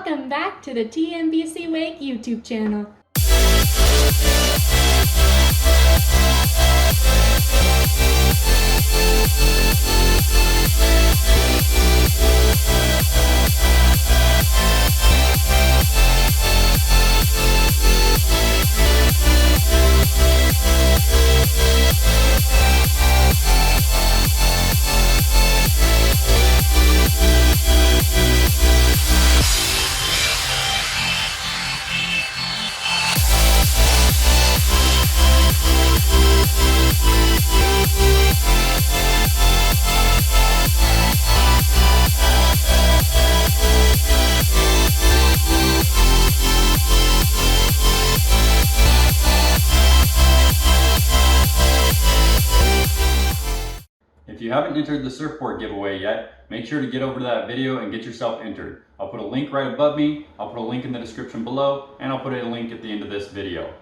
Welcome back to the TNBC Wake YouTube channel. If you haven't entered the surfboard giveaway yet, make sure to get over to that video and get yourself entered. I'll put a link right above me, I'll put a link in the description below, and I'll put a link at the end of this video.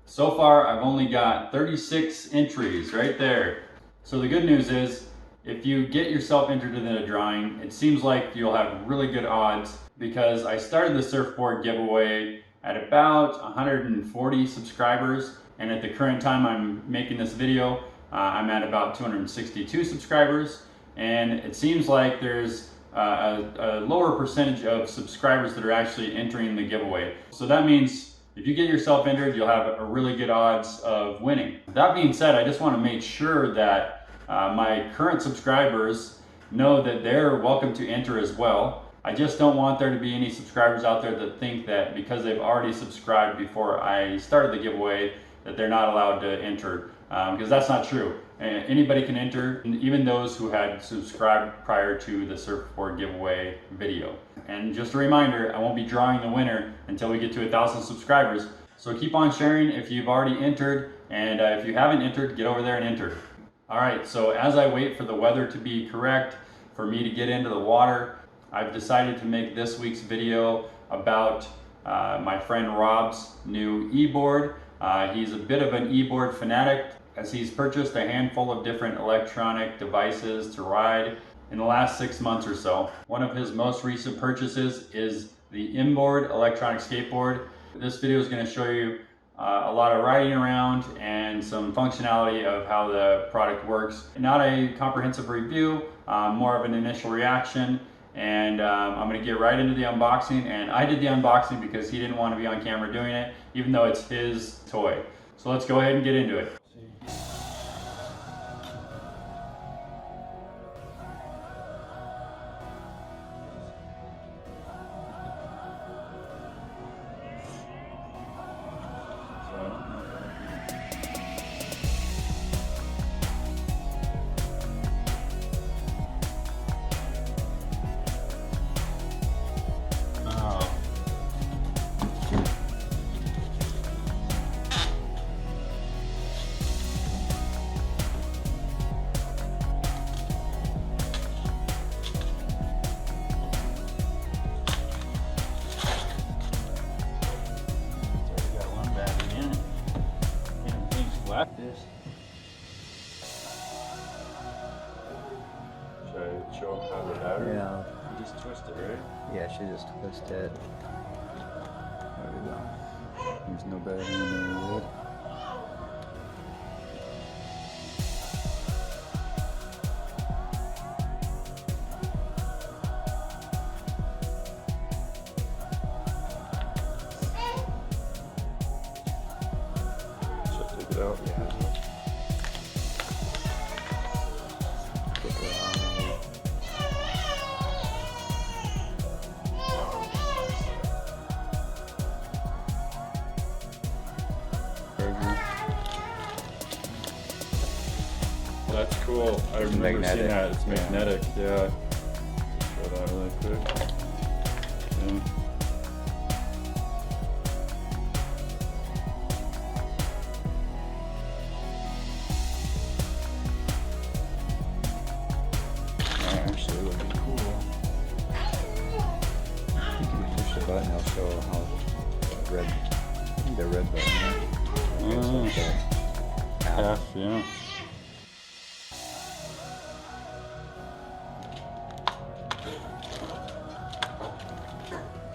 So far, I've only got 36 entries right there. So the good news is, if you get yourself entered in the drawing, it seems like you'll have really good odds because I started the surfboard giveaway at about 140 subscribers, and at the current time I'm making this video, I'm at about 262 subscribers, and it seems like there's a lower percentage of subscribers that are actually entering the giveaway. So that means if you get yourself entered, you'll have a really good odds of winning. That being said, I just want to make sure that my current subscribers know that they're welcome to enter as well. I just don't want there to be any subscribers out there that think that because they've already subscribed before I started the giveaway that they're not allowed to enter. Because that's not true. Anybody can enter, even those who had subscribed prior to the surfboard giveaway video. And just a reminder, I won't be drawing the winner until we get to 1,000 subscribers. So keep on sharing if you've already entered, and if you haven't entered, get over there and enter. Alright, so as I wait for the weather to be correct, for me to get into the water, I've decided to make this week's video about my friend Rob's new e-board. He's a bit of an e-board fanatic, as he's purchased a handful of different electronic devices to ride in the last 6 months or so. One of his most recent purchases is the INBOARD electronic skateboard. This video is going to show you a lot of riding around and some functionality of how the product works. Not a comprehensive review, more of an initial reaction. And I'm going to get right into the unboxing, and I did the unboxing because he didn't want to be on camera doing it, even though it's his toy. So let's go ahead and get into it. Like this. Should I show them how the battery? Yeah. You just twist it, right? Yeah, she just twist it. There we go. There's no battery in there yet. Out. Yeah. That's cool. I remember seeing that. It's magnetic. Yeah. Show that really quick. Yeah. Actually, it would be cool. You can push the button, it'll show how the red button. Half, yeah.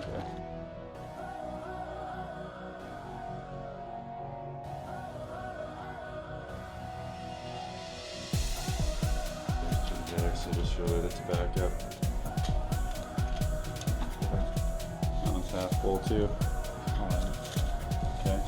Okay. So just show that it's back up. That one's half full too. Okay.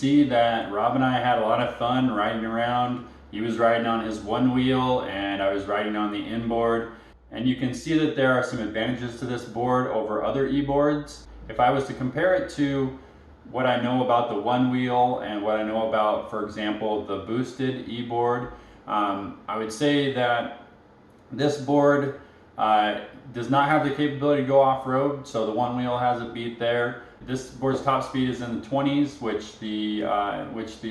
see that Rob and I had a lot of fun riding around. He was riding on his one wheel and I was riding on the INBOARD. And you can see that there are some advantages to this board over other e-boards. If I was to compare it to what I know about the one wheel and what I know about, for example, the boosted e-board, I would say that this board does not have the capability to go off-road, so the one wheel has a beat there. This board's top speed is in the 20s, which the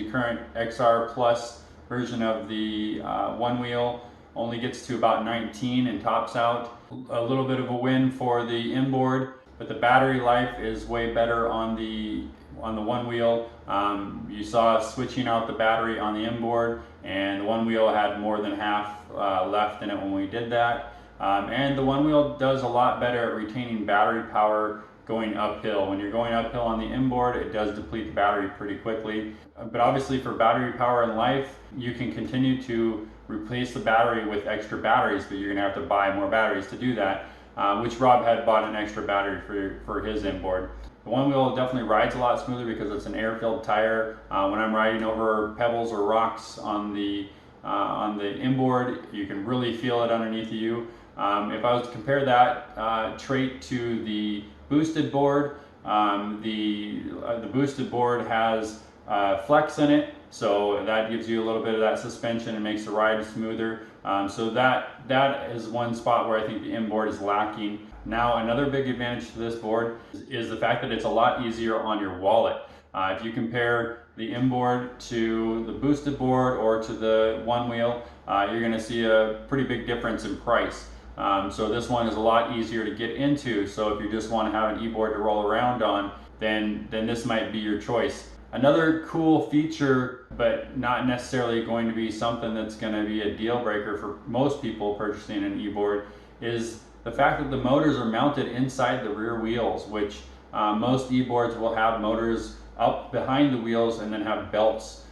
current XR Plus version of the one wheel only gets to about 19 and tops out. A little bit of a win for the INBOARD, but the battery life is way better on the one wheel. You saw switching out the battery on the INBOARD, and the one wheel had more than half left in it when we did that. And the one wheel does a lot better at retaining battery power going uphill. When you're going uphill on the INBOARD, it does deplete the battery pretty quickly. But obviously for battery power and life, you can continue to replace the battery with extra batteries, but you're gonna have to buy more batteries to do that, which Rob had bought an extra battery for his INBOARD. The one wheel definitely rides a lot smoother because it's an air-filled tire. When I'm riding over pebbles or rocks on the INBOARD, you can really feel it underneath you. If I was to compare that trait to the boosted board, the boosted board has flex in it, so that gives you a little bit of that suspension and makes the ride smoother. So that is one spot where I think the INBOARD is lacking. Now, another big advantage to this board is the fact that it's a lot easier on your wallet. If you compare the INBOARD to the boosted board or to the one wheel, you're going to see a pretty big difference in price. So this one is a lot easier to get into. So if you just want to have an e-board to roll around on, then this might be your choice. Another cool feature, but not necessarily going to be something that's going to be a deal breaker for most people purchasing an e-board, is the fact that the motors are mounted inside the rear wheels, which most e-boards will have motors up behind the wheels and then have belts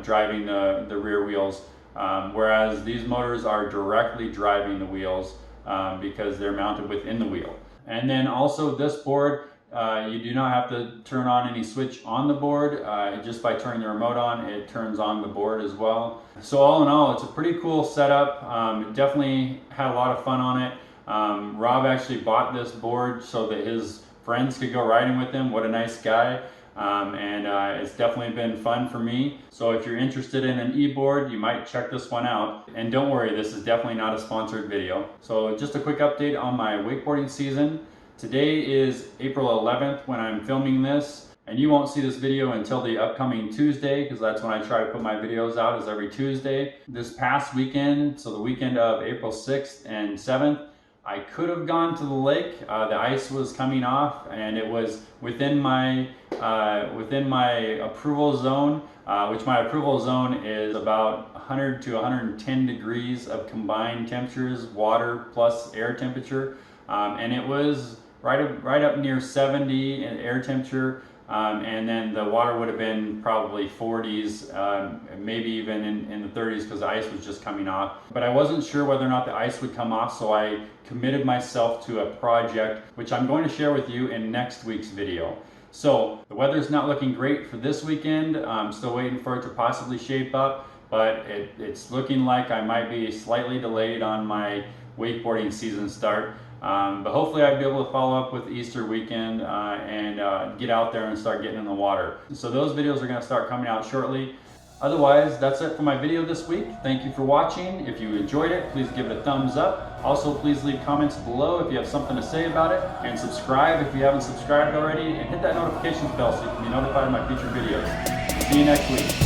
driving the rear wheels. Whereas these motors are directly driving the wheels because they're mounted within the wheel. And then also this board, you do not have to turn on any switch on the board. Just by turning the remote on, it turns on the board as well. So all in all, it's a pretty cool setup. Definitely had a lot of fun on it. Rob actually bought this board so that his friends could go riding with him. What a nice guy. It's definitely been fun for me. So if you're interested in an e-board, you might check this one out. And don't worry, this is definitely not a sponsored video. So just a quick update on my wakeboarding season. Today is April 11th when I'm filming this, and you won't see this video until the upcoming Tuesday, because that's when I try to put my videos out, is every Tuesday. This past weekend, so the weekend of April 6th and 7th, I could have gone to the lake. The ice was coming off and it was within my approval zone, which my approval zone is about 100 to 110 degrees of combined temperatures, water plus air temperature. And it was right up near 70 in air temperature. And then the water would have been probably 40s, maybe even in the 30s because the ice was just coming off. But I wasn't sure whether or not the ice would come off, so I committed myself to a project which I'm going to share with you in next week's video. So the weather's not looking great for this weekend. I'm still waiting for it to possibly shape up, but it's looking like I might be slightly delayed on my wakeboarding season start. But hopefully I'll be able to follow up with Easter weekend and get out there and start getting in the water. So those videos are going to start coming out shortly. Otherwise, that's it for my video this week. Thank you for watching. If you enjoyed it, please give it a thumbs up. Also, please leave comments below if you have something to say about it. And subscribe if you haven't subscribed already. And hit that notifications bell so you can be notified of my future videos. See you next week.